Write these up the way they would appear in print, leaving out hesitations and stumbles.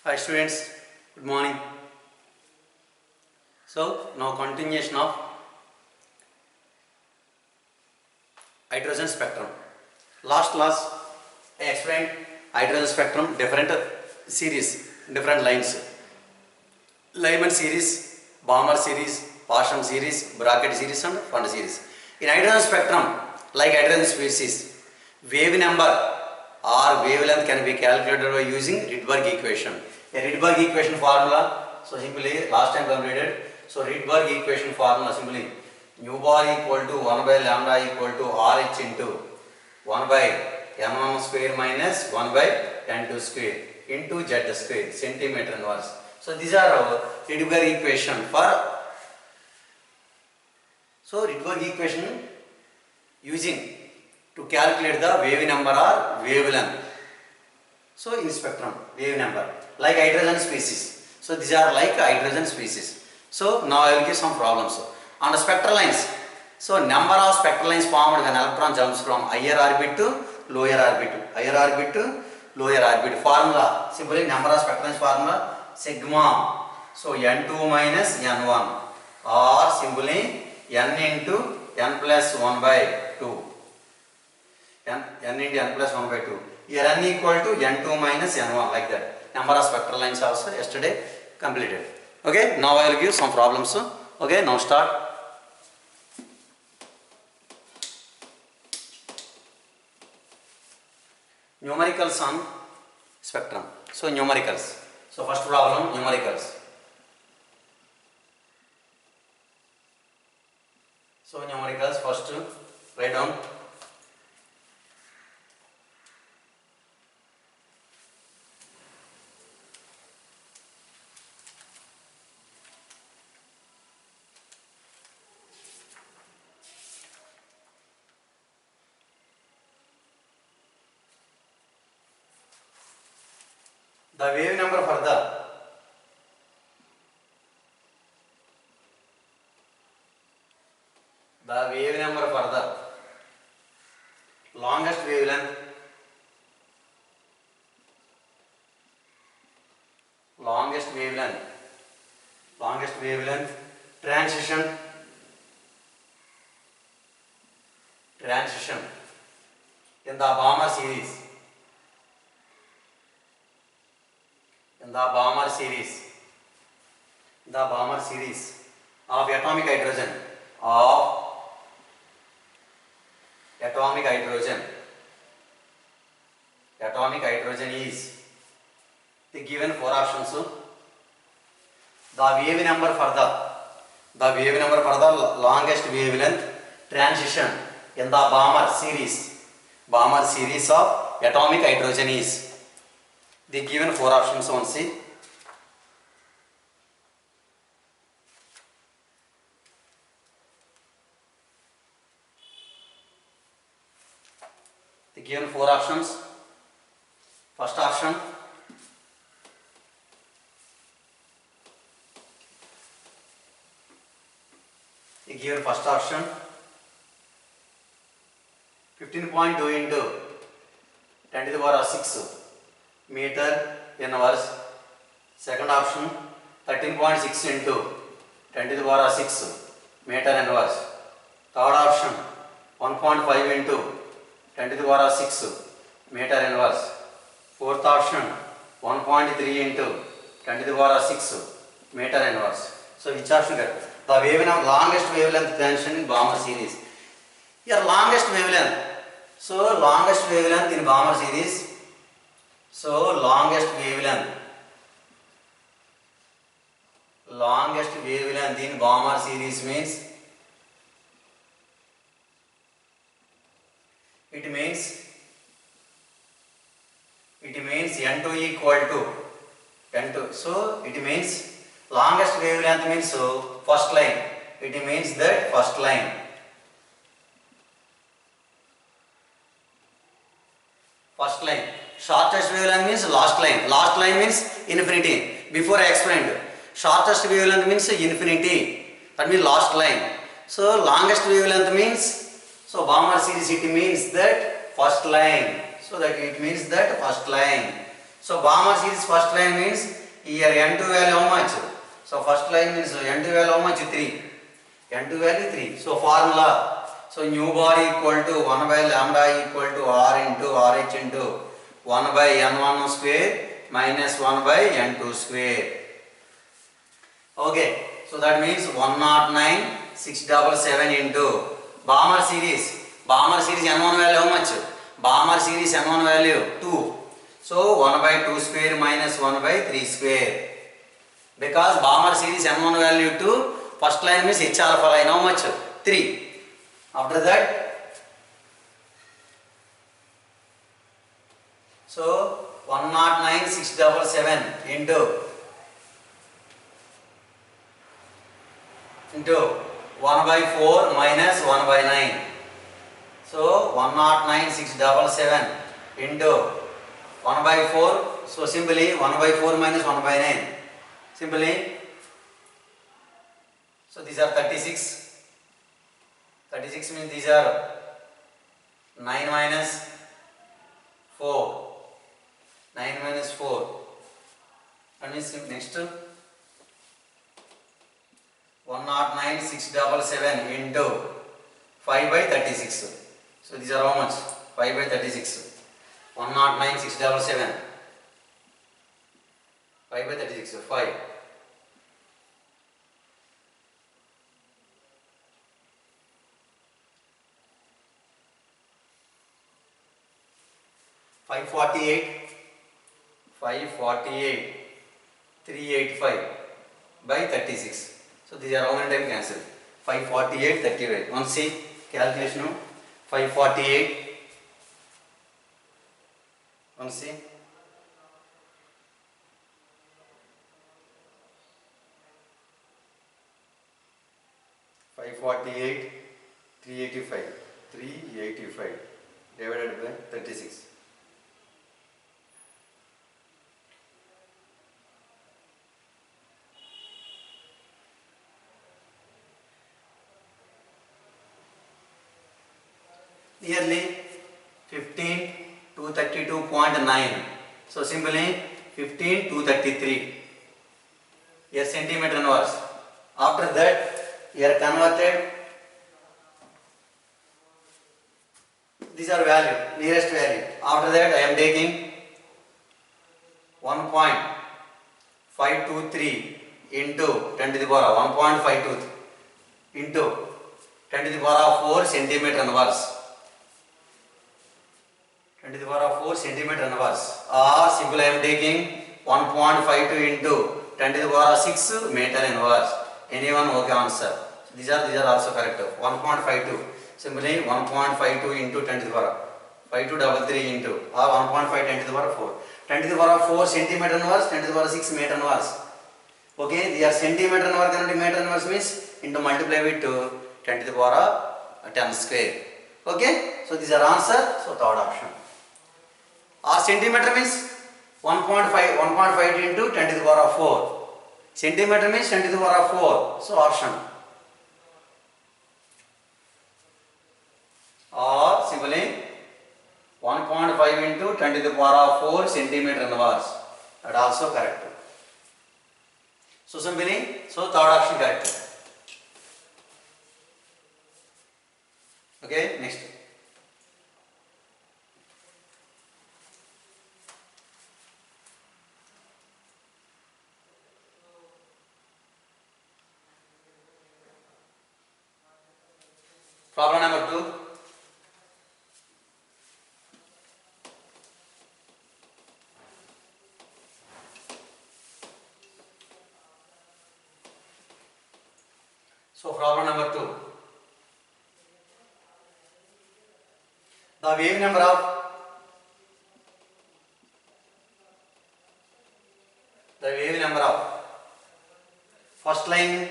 Hi students, good morning. So now continuation of hydrogen spectrum. Last class I explained hydrogen spectrum different series, different lines. Lyman series, Balmer series, Paschen series, Brackett series and Fund series. In hydrogen spectrum, like hydrogen species, wave number or wavelength can be calculated by using Rydberg equation. A Rydberg equation formula, so simply last time completed. So Rydberg equation formula simply nu bar equal to 1 by lambda equal to RH into 1 by n1 square minus 1 by n2 square into z square centimeter inverse. So these are our Rydberg equation for. So Rydberg equation using to calculate the wave number or wavelength. So in spectrum wave number like hydrogen species. So these are like hydrogen species. So now I will give some problems on the spectral lines. So number of spectral lines formed when electron jumps from higher orbit to lower orbit, higher orbit to lower orbit. Formula simply number of spectral lines formula sigma. So n2 minus n1 or simply n into n plus 1 by 2. n into n plus 1 by 2. Here n equal to n2 minus n1 like that. Number of spectral lines also yesterday completed. Okay, now I will give some problems. Okay, now start. Numericals on spectrum. So numericals. So first problem numericals. So numericals first write down. The wave number for the wave number for the longest wavelength, longest wavelength transition in the Balmer series. In the Balmer series of atomic hydrogen is the given four options. The wave number for the longest wavelength transition in the Balmer series of atomic hydrogen is the given four options. One see. The given four options. First option the given first option 15.2 into 10 to the power of 6 meter inverse. Second option 13.6 into 10 to the power of 6 meter inverse. Third option 1.5 into 10 to the power of 6 meter inverse. Fourth option 1.3 into 10 to the power of 6 meter inverse. So which option get? The wavelength, longest wavelength transition in Balmer series. Here longest wavelength. So longest wavelength in Balmer series. So longest wavelength in Balmer series means it means n2 equal to n2. So it means longest wavelength means first line. It means that first line. First line. Shortest wavelength means last line. Last line means infinity. Before I explained, shortest wavelength means infinity. That means last line. So longest wavelength means, so Balmer series it means that first line. So that it means that first line. So Balmer series first line means here N2 value how much? So first line means N2 value how much? 3. N2 value 3. So formula. So nu bar equal to 1 by lambda equal to R into RH into 1 by N1 square minus 1 by N2 square. Okay. So that means 109 677 into Balmer series. Balmer series N1 value how much? Balmer series N1 value 2. So 1 by 2 square minus 1 by 3 square. Because Balmer series N1 value 2, first line means H alpha line how much? 3. After that, so 109 677 into 1 by 4 minus 1 by 9. So 109 677 into 1 by 4. So simply 1 by 4 minus 1 by 9. Simply, so these are 36. 36 means these are 9 minus 4. 9 minus 4. And means next 109 677 into 5 by 36. So these are how much? 5 by 36. 109 677. 5 by 36. 5. 548, 548, 385 by 36. So these are how many times cancelled? 548, 35. Once see calculation of 548. Once see. 548, 385. 385 divided by 36. Nearly 15 to 32.9. So simply 15 to 33 here centimeter inverse. After that here converted, these are value, nearest value. After that I am taking 1.523 into 10 to the power 1.523 into 10 to the power 4 centimeter inverse. 10 to the power 4 centimeter inverse, or simply I am taking 1.52 into 10 to the power 6 meter inverse. Anyone okay answer? These are also correct. 1.52 simply 1.52 into 10 to the power 5233 into or 1.5 10 to the power 4. 10 to the power 4 centimeter inverse, 10 to the power 6 meter inverse. Okay, they are centimeter inverse and meter inverse means into multiply with 10 to the power 10 square. Okay, so these are answer. So third option. Or centimeter means 1.5 into 10 to the power 4. Centimeter means 10 to the power 4. So option. Or simply 1.5 into 10 to the power 4 centimeter inverse. That also correct. So simply, so third option correct. Okay, next. Problem number 2. So problem number 2. The wave number of first line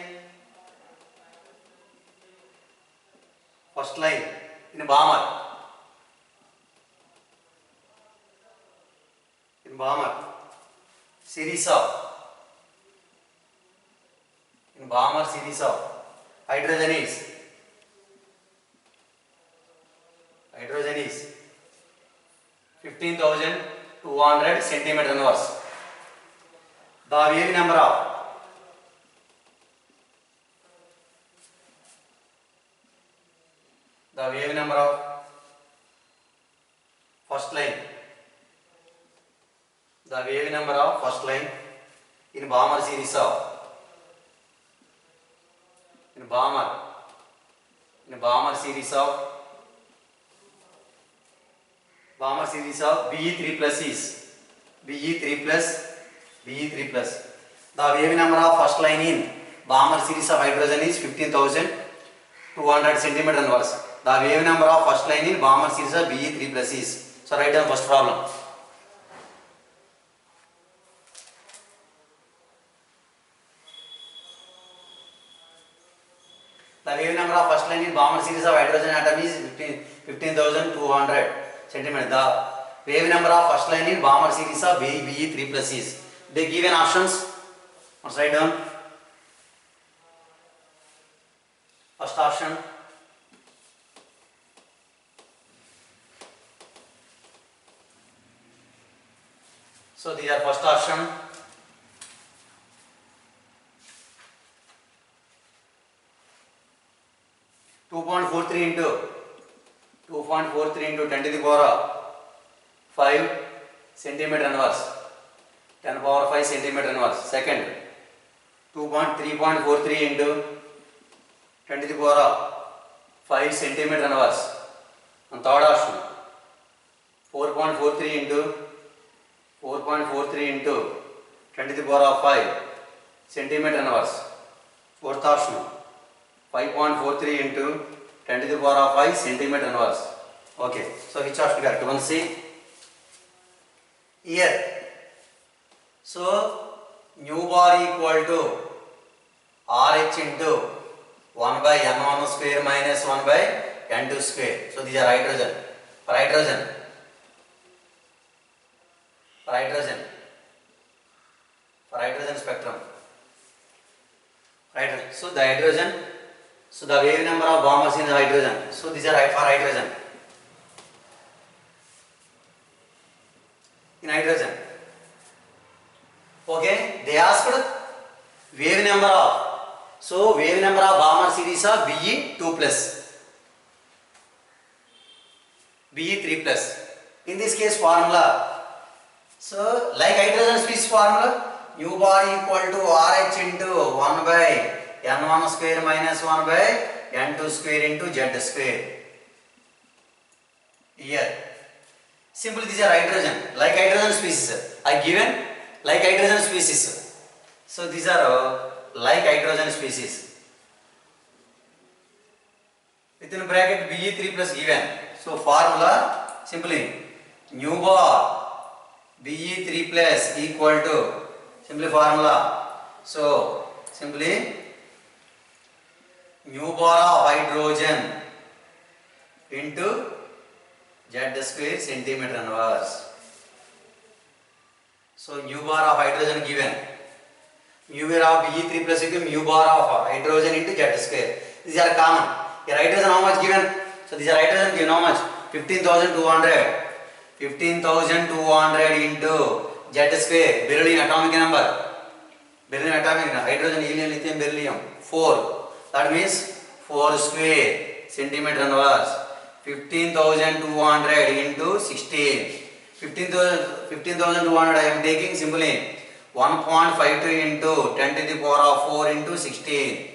in Balmer series of hydrogen is 15,000 200 centimeter inverse. The wave number of first line. The wave number of first line in Balmer series of Balmer series of Be3 plus is Be3 plus. The wave number of first line in Balmer series of hydrogen is 15,200 centimeter inverse. The wave number of first line in Balmer series of Be3 plus is. So write down first problem. The wave number of first line in Balmer series of hydrogen atom is 15,200 centimeter. The wave number of first line in Balmer series of Be3 plus is. They given options. Let's write down. First option. So these are first option. into 2.43 into 10 to the power 5 centimeter inverse. 10 power 5 centimeter inverse. Second, 3.43 into 10 to the power 5 centimeter inverse. And third option, 4.43 into 10 to the power 5 centimeter inverse. Fourth option, 5.43 into 10 to the power 5 centimeter inverse. Okay, so which option correct? One see here. So nu bar equal to RH into 1 by n1 square minus 1 by n2 square. So these are hydrogen. For hydrogen spectrum. Hydrogen. So the hydrogen. So the wave number of bombers in the hydrogen. So these are for hydrogen. In hydrogen. Okay. They asked wave number of. So wave number of bomber series of Be2 plus. Be3 plus. In this case formula. So like hydrogen species formula, nu bar equal to RH into 1 by n1 square minus 1 by n2 square into z square. Here. Simply these are hydrogen. Like hydrogen species. I given like hydrogen species. So these are like hydrogen species. Within bracket Be3 plus given. So formula simply nu bar Be3 plus equal to simply formula. So simply nu bar of hydrogen into z square centimeter inverse. So nu bar of hydrogen given. Nu bar of Be3 plus equal to mu bar of hydrogen into z square. These are common. Here hydrogen how much given? So these are hydrogen given how much? 15,200. 15,200 into z square. Beryllium atomic number. Beryllium atomic number. Hydrogen, helium, lithium, beryllium. 4. That means 4 square centimeter inverse. 15,200 into 16. 15,200 I am taking simply 1.52 into 10 to the power of 4 into 16.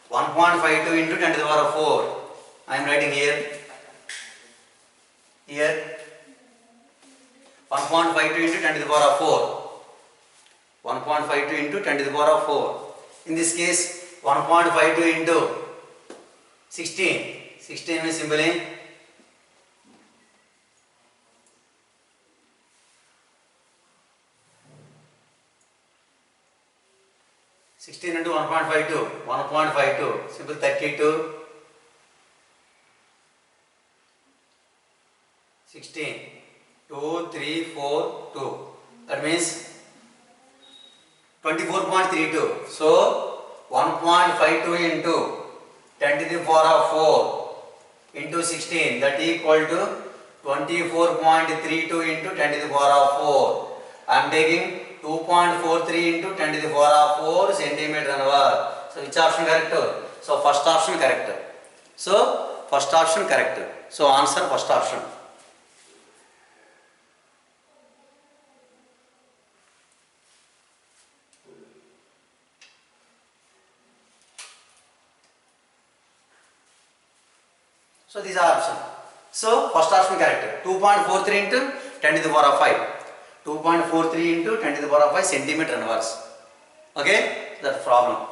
1.52 into 10 to the power of 4. I am writing here. Here 1.52 into 10 to the power of 4. 1.52 into 10 to the power of 4. In this case 1.52 into 16. 16 means simply 16 into 1.52. 1.52 simple 32. 16. 2, 3, 4, 2. That means 24.32. So 1.52 into 10 to the power of 4 into 16, that equal to 24.32 into 10 to the power of 4. I am taking 2.43 into 10 to the power of 4 centimeter hour. So which option correct? So first option correct. So first option correct. So answer first option. So these are options. So first option correct. 2.43 into 10 to the power of 5. 2.43 into 10 to the power of 5 centimeter inverse. Okay, that's problem.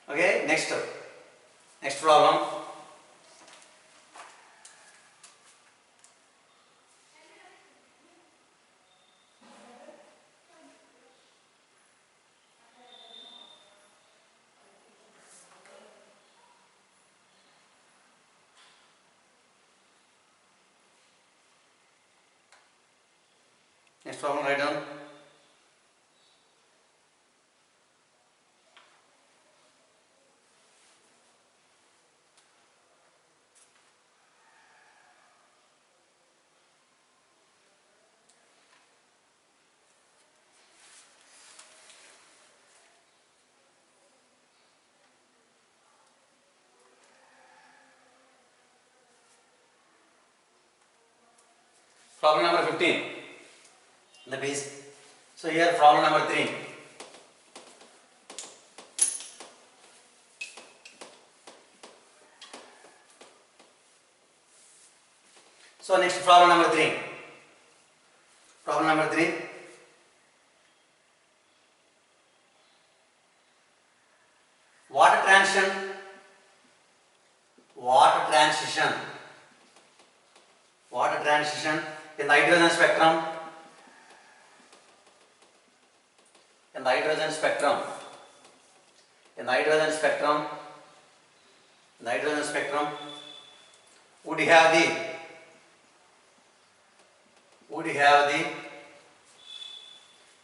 Okay, next problem. Next problem, write down. Problem number 15. The base. So here problem number 3. So next problem number 3. Problem number 3. Water transition. Water transition. Water transition in the hydrogen spectrum. In the hydrogen spectrum. In the hydrogen spectrum. In the hydrogen spectrum. Would you have the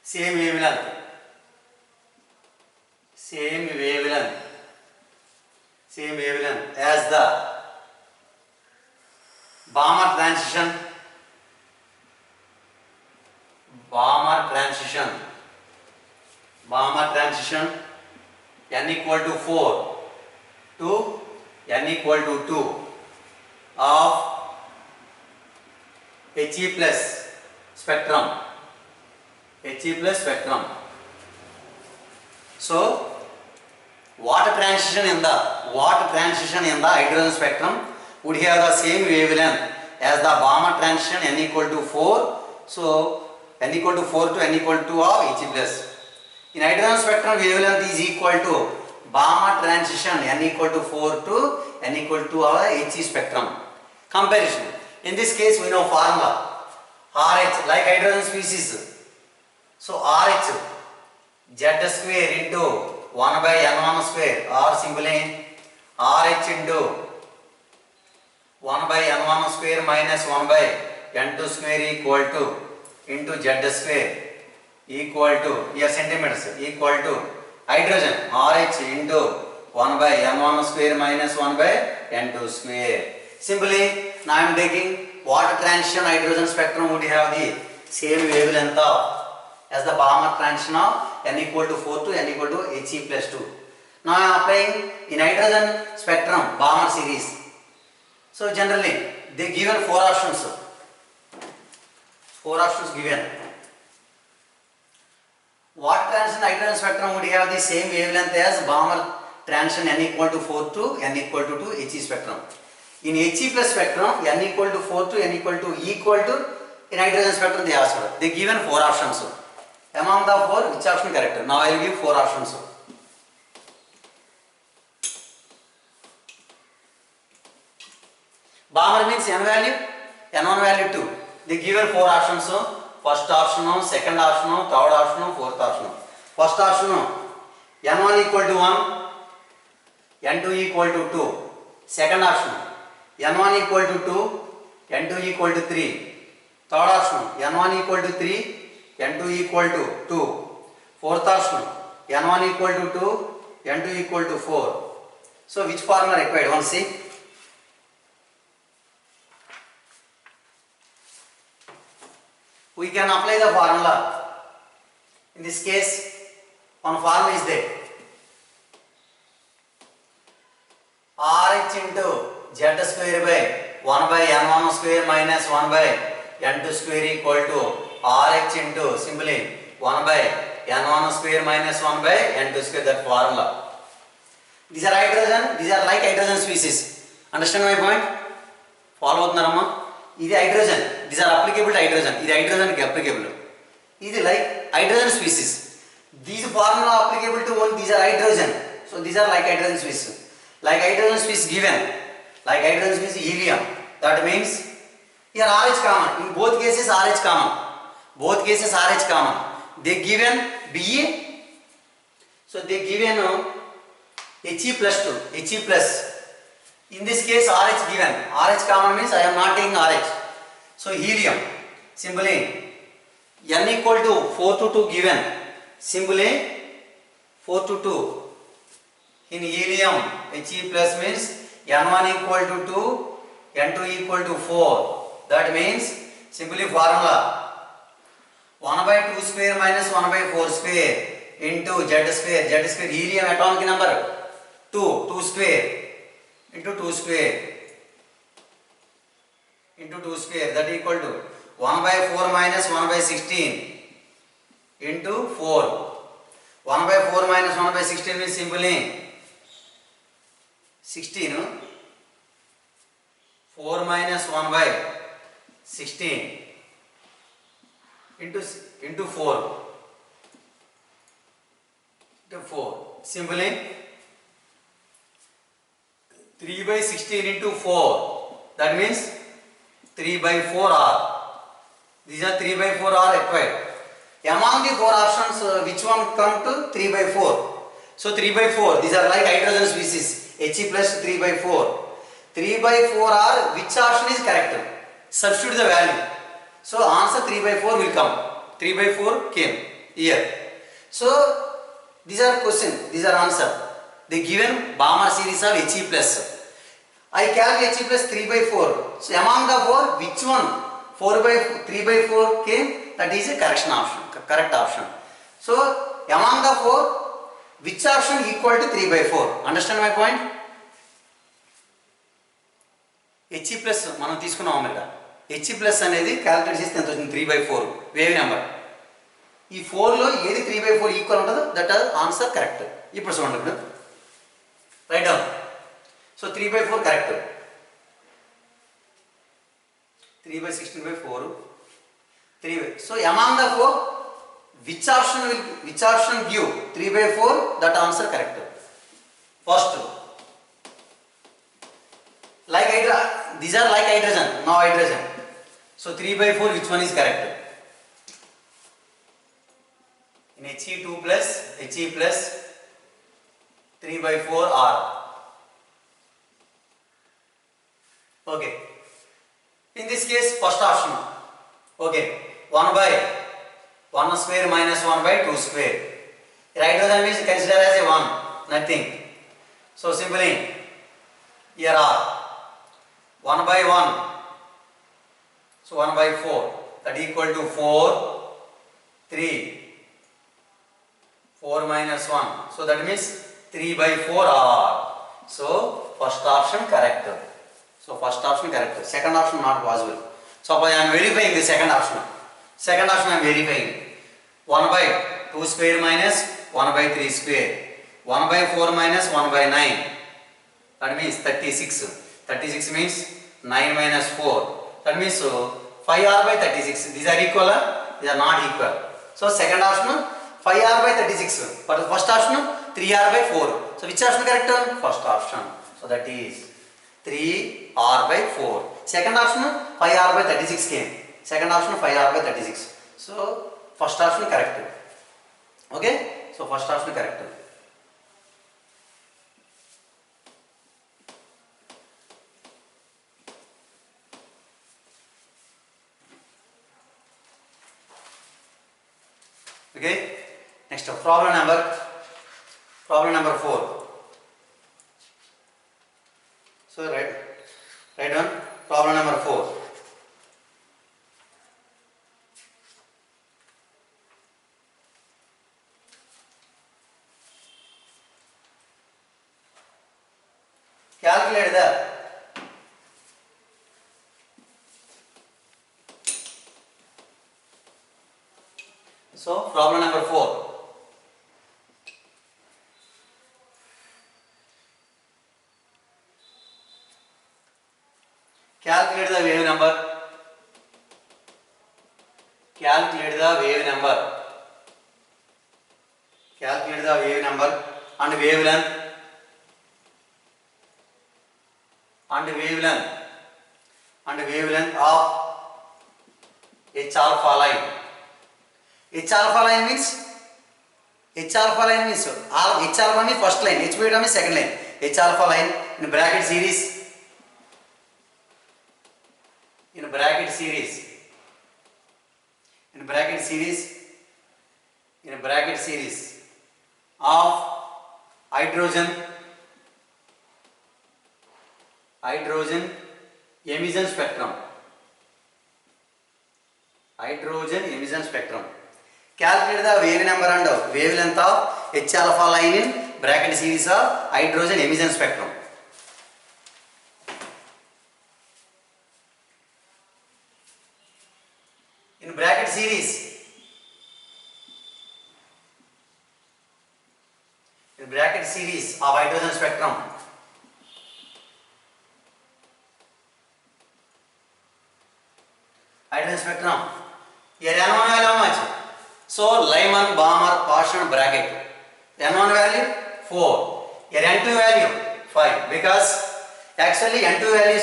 same wavelength, as the Balmer transition, n equal to 4 to n equal to 2 of He plus spectrum. So water transition in the hydrogen spectrum would have the same wavelength as the Balmer transition n equal to 4. So n equal to 4 to n equal to 2 of He plus. In hydrogen spectrum, wavelength is equal to Balmer transition n equal to 4 to n equal to our He spectrum. Comparison. In this case, we know formula RH like hydrogen species. So RH Z square into 1 by N1 square, or simply RH into 1 by N1 square minus 1 by N2 square equal to into Z square equal to, here centimeters, equal to hydrogen RH into 1 by N1 square minus 1 by N2 square. Simply now I am taking water transition hydrogen spectrum would have the same wavelength as the Balmer transition of n equal to 4 to n equal to He plus 2. Now I am applying in hydrogen spectrum Balmer series. So generally they given 4 options. 4 options given. Water transition hydrogen spectrum would have the same wavelength as Balmer transition n equal to 4 to n equal to 2 He spectrum. In He plus spectrum, n equal to 4 to n equal to in hydrogen spectrum they asked. They given 4 options. Among the 4, which option correct? Now I will give 4 options. Balmer means n value, n1 value 2. They given 4 options. First option, second option, third option, fourth option. First option, n1 equal to 1, n2 equal to 2. Second option, n1 equal to 2, n2 equal to 3. Third option, n1 equal to 3, n2 equal to 2. Fourth option, n1 equal to 2, n2 equal to 4. So which formula required? One see. we can apply the formula. In this case, one formula is there. RH into Z square by 1 by N1 square minus 1 by N2 square equal to RH into simply 1 by N1 square minus 1 by N2 square, that formula. These are hydrogen, these are like hydrogen species. Understand my point? Follow Narama. This is hydrogen, these are applicable to hydrogen. This hydrogen is applicable. This is like hydrogen species. These formula applicable to one, these are hydrogen. So these are like hydrogen species. Like hydrogen species given, like hydrogen species helium. That means here RH common. In both cases RH common. Both cases RH common. They given Be. So they given He plus 2, He plus. In this case RH given. RH common means I am not taking RH. So helium. Simply N equal to 4 to 2 given. Simply 4 to 2. In helium, He plus means N1 equal to 2, N2 equal to 4. That means simply formula 1 by 2 square minus 1 by 4 square into Z square. Z square helium atomic number 2 square into 2 square into 2 square, that equal to 1 by 4 minus 1 by 16 into 4. 1 by 4 minus 1 by 16 means simply 16. 4 minus 1 by 16 into 4 into 4. Simply 3 by 16 into 4. That means 3 by 4 R. These are 3 by 4 R required. Among the 4 options, which one come to 3 by 4? So 3 by 4, these are like hydrogen species. He plus 3 by 4. 3 by 4 R, which option is correct? Substitute the value. So answer 3 by 4 will come. 3 by 4 came here. So these are question, these are answer. They given Balmer series of He plus. I calculate He plus 3 by 4. So among the 4, which one? 3 by 4 came, that is a correct option. So among the 4, which option equal to 3 by 4? Understand my point? He plus మనం తీసుకున్నాం అన్నమాట. He plus అనేది calculate చేస్తే ఎంత వచ్చింది? 3 by 4 wave number. ఈ 4 లో ఏది 3 by 4 ఈక్వల్ ఉంటుందో దట్ ఆన్సర్ కరెక్ట్. ఇప్పుడు చూడండి, ఇప్పుడు right down. So 3 by 4 correct. 3 by 16 by 4 3 by. So among the 4, which option give 3 by 4? That answer correct. First, like these are like hydrogen, no hydrogen. So 3 by 4, which one is correct? In He2 plus 3 by 4 R. Okay. In this case, first option. Okay. 1 by 1 square minus 1 by 2 square. Hydrogen means consider as a 1, nothing. So simply here R 1 by 1. So 1 by 4, that equal to 4, 3, 4 minus 1. So that means 3 by 4 R. So first option correct. Second option not possible. So I am verifying the second option. Second option I am verifying. 1 by 2 square minus 1 by 3 square. 1 by 4 minus 1 by 9. That means 36. 36 means 9 minus 4. That means 5R by 36. These are equal or these are not equal. So second option 5R by 36. But the first option 3R by 4. So which option correct? First option. So that is 3R by 4. Second option 5R by 36 came. Second option 5R by 36. So first option correct. Okay? So first option correct. Okay? Next problem number 4. So write down problem number 4. So problem number 4. Calculate the wave number. Calculate the wave number. Calculate the wave number and wavelength. And wavelength. And wavelength of H alpha line. H alpha line means H alpha line means H alpha means first line, H beta means second line. H alpha line in bracket series. In bracket series. In bracket series. In bracket series of hydrogen emission spectrum. Hydrogen emission spectrum. Calculate the wave number and wavelength of H alpha line in bracket series of hydrogen emission spectrum. In bracket series. In bracket series of hydrogen spectrum. Hydrogen spectrum. Here N1 value how much? So Lyman, Balmer, Paschen bracket. N1 value 4. Here N2 value 5 because actually N2 value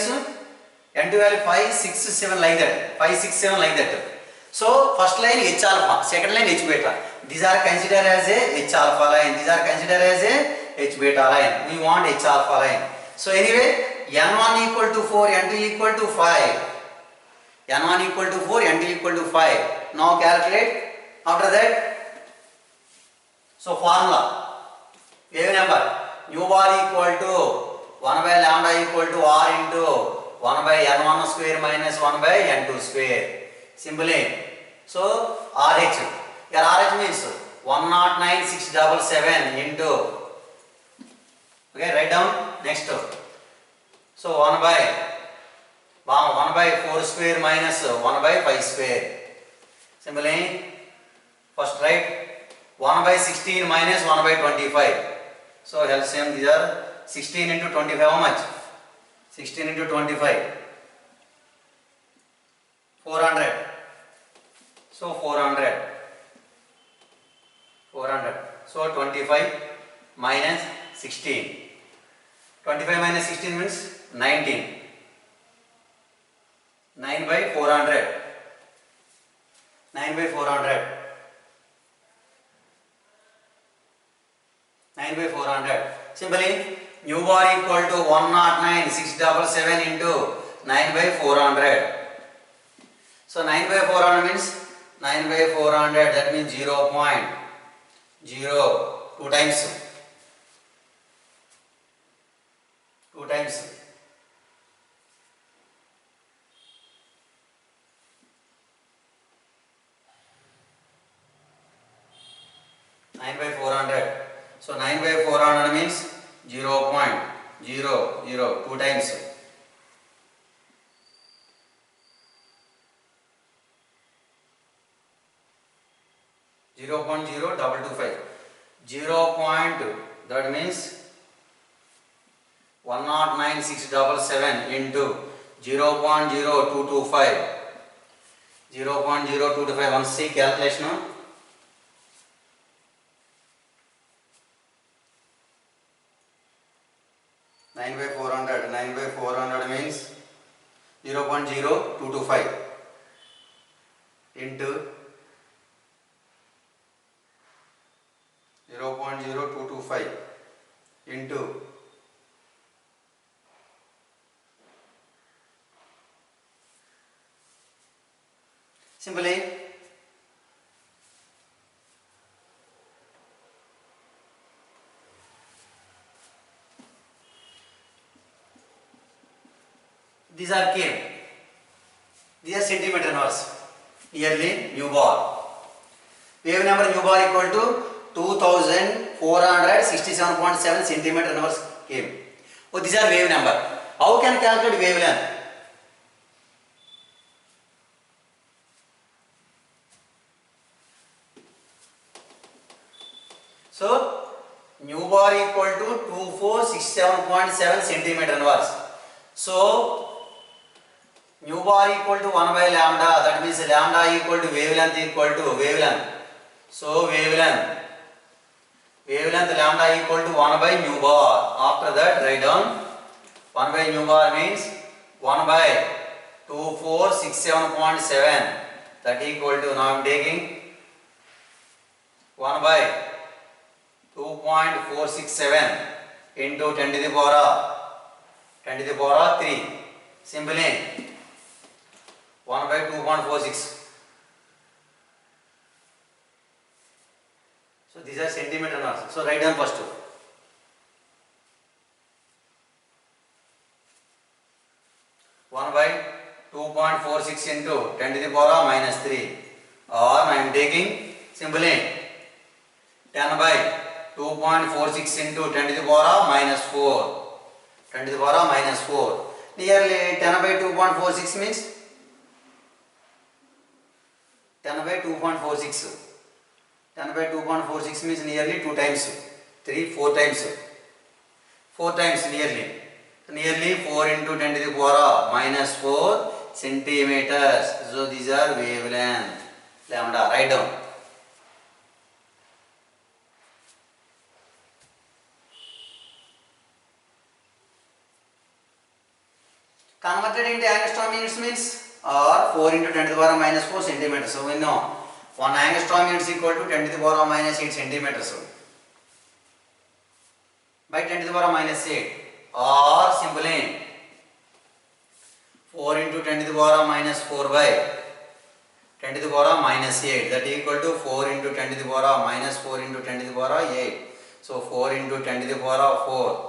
5, 6, 7 like that. 5, 6, 7 like that. So first line H alpha, second line H beta. These are considered as a H alpha line. These are considered as a H beta line. We want H alpha line. So anyway, N1 equal to 4, N2 equal to 5. N1 equal to 4, N2 equal to 5. Now calculate. After that, so formula, wave number, nu bar equal to 1 by lambda equal to R into 1 by N1 square minus 1 by N2 square. Simply, so RH. Here RH means 109,677 into, okay, write down next. So 1 by 4 square minus 1 by 5 square. Simply, first write 1 by 16 minus 1 by 25. So LCM, these are 16 into 25, how much? 16 into 25. 400. So 400. So 25 minus 16. 25 minus 16 means 19. 9 by 400. 9 by 400. 9 by 400. Simply, nu bar equal to 109,677 into 9 by 400. So 9 by 400 means 9 by 400, that means 0.02 times. 2 times. 9 by 400. So 9 by 400 means 0.002 times. 0.0225. 0. That means 109,677 into 0.0225. 0.0225. Once see calculation. 9 by 400. 9 by 400 means 0.0225 into 0.0225 into simply these are came. These are centimeter inverse. Yearly nu bar. Wave number nu bar equal to 2467.7 centimeter inverse came. Oh, these are wave number. How can calculate wavelength? So nu bar equal to 2467.7 centimeter inverse. So nu bar equal to 1 by lambda, that means lambda equal to wavelength. So wavelength lambda equal to 1 by nu bar. After that write down 1 by nu bar means 1 by 2467.7, that equal to, now I am taking 1 by 2.467 into 10 to the power 3. Simply 1 by 2.46. So these are centimeter inverse. So write down first. 1 by 2.46 into 10 to the power minus 3, or I am taking simply 10 by 2.46 into 10 to the power minus 4. 10 to the power minus 4. Nearly 10 by 2.46 means 10 by 2.46. 10 by 2.46 means nearly 2 times. 4 times. 4 times nearly. Nearly 4 into 10 to the power minus 4 centimeters. So these are wavelength lambda. Write down. Converted into angstrom units means, or 4 into 10 to the power minus 4 centimeters. So we know 1 angstrom unit is equal to 10 to the power minus 8 centimeters by 10 to the power minus 8, or simply 4 into 10 to the power minus 4 by 10 to the power minus 8, that equal to 4 into 10 to the power minus 4 into 10 to the power 8. So 4 into 10 to the power 4.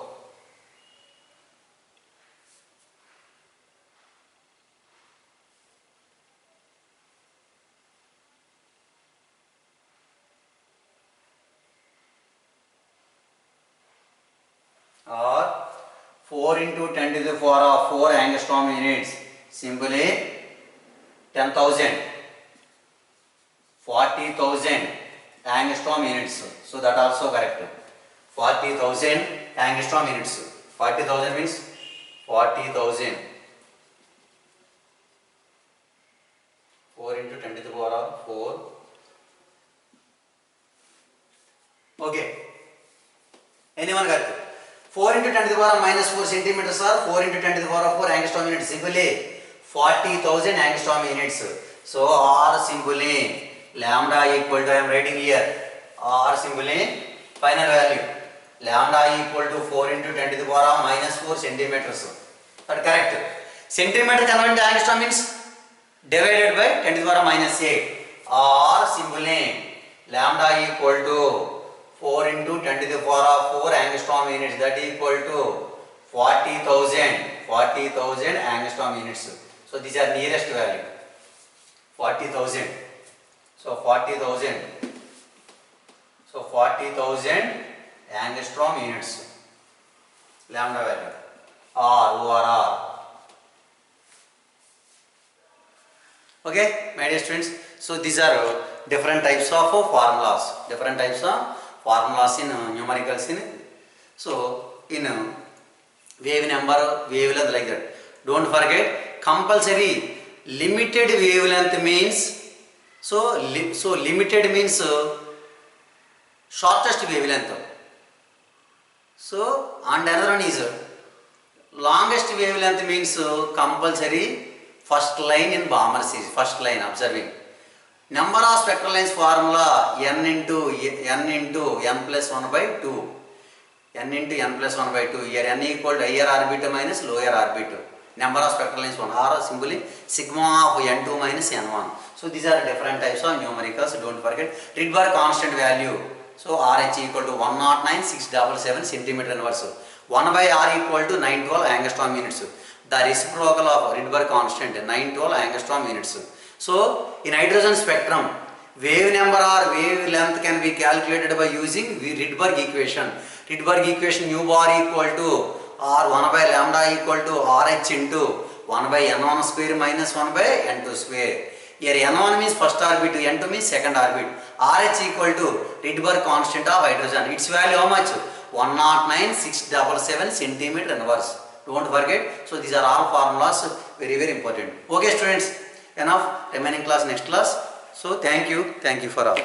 Or 4 into 10 to the power 4 angstrom units, simply 10,000, 40,000 angstrom units. So that also correct. 40,000 angstrom units. 40,000 means 40,000. 4 into 10 to the power 4. Okay. Anyone got it? 4 into 10 to the power minus 4 centimeters, or 4 into 10 to the power 4 angstrom units. Simply 40,000 angstrom units. So or simply lambda equal to, I am writing here, or simply final value lambda equal to 4 into 10 to the power minus 4 centimeters. That correct. Centimeter converted to angstrom means divided by 10 to the power minus 8, or simply lambda equal to 4 into 10 to the power 4 angstrom units, that equal to 40,000 angstrom units. So these are nearest value. 40,000. So 40,000. So 40,000 angstrom units. Lambda value. OR. Okay, my dear students. So these are different types of formulas. Different types of formulas in numericals in. So in wave number, wavelength, like that. Don't forget, compulsory limited wavelength means, so limited means shortest wavelength. So and another one is longest wavelength means compulsory first line in Balmer series. First line observing. Number of spectral lines formula n into n plus 1 by 2. N into n plus 1 by 2. Here n equal to higher orbit minus lower orbit. Number of spectral lines 1, or simply sigma of n2 minus n1. So these are different types of numericals. Don't forget Rydberg constant value. So RH equal to 109,677 centimeter inverse. 1 by R equal to 912 angstrom units. The reciprocal of Rydberg constant 912 angstrom units. So in hydrogen spectrum, wave number or wavelength can be calculated by using Rydberg equation. Rydberg equation nu bar equal to or 1 by lambda equal to RH into 1 by n1 square minus 1 by n2 square. Here N1 means first orbit, N2 means second orbit. RH equal to Rydberg constant of hydrogen. Its value how much? 109,677 centimeter inverse. Don't forget. So these are all formulas, very very important. Okay students, enough. Remaining class next class. So thank you for all.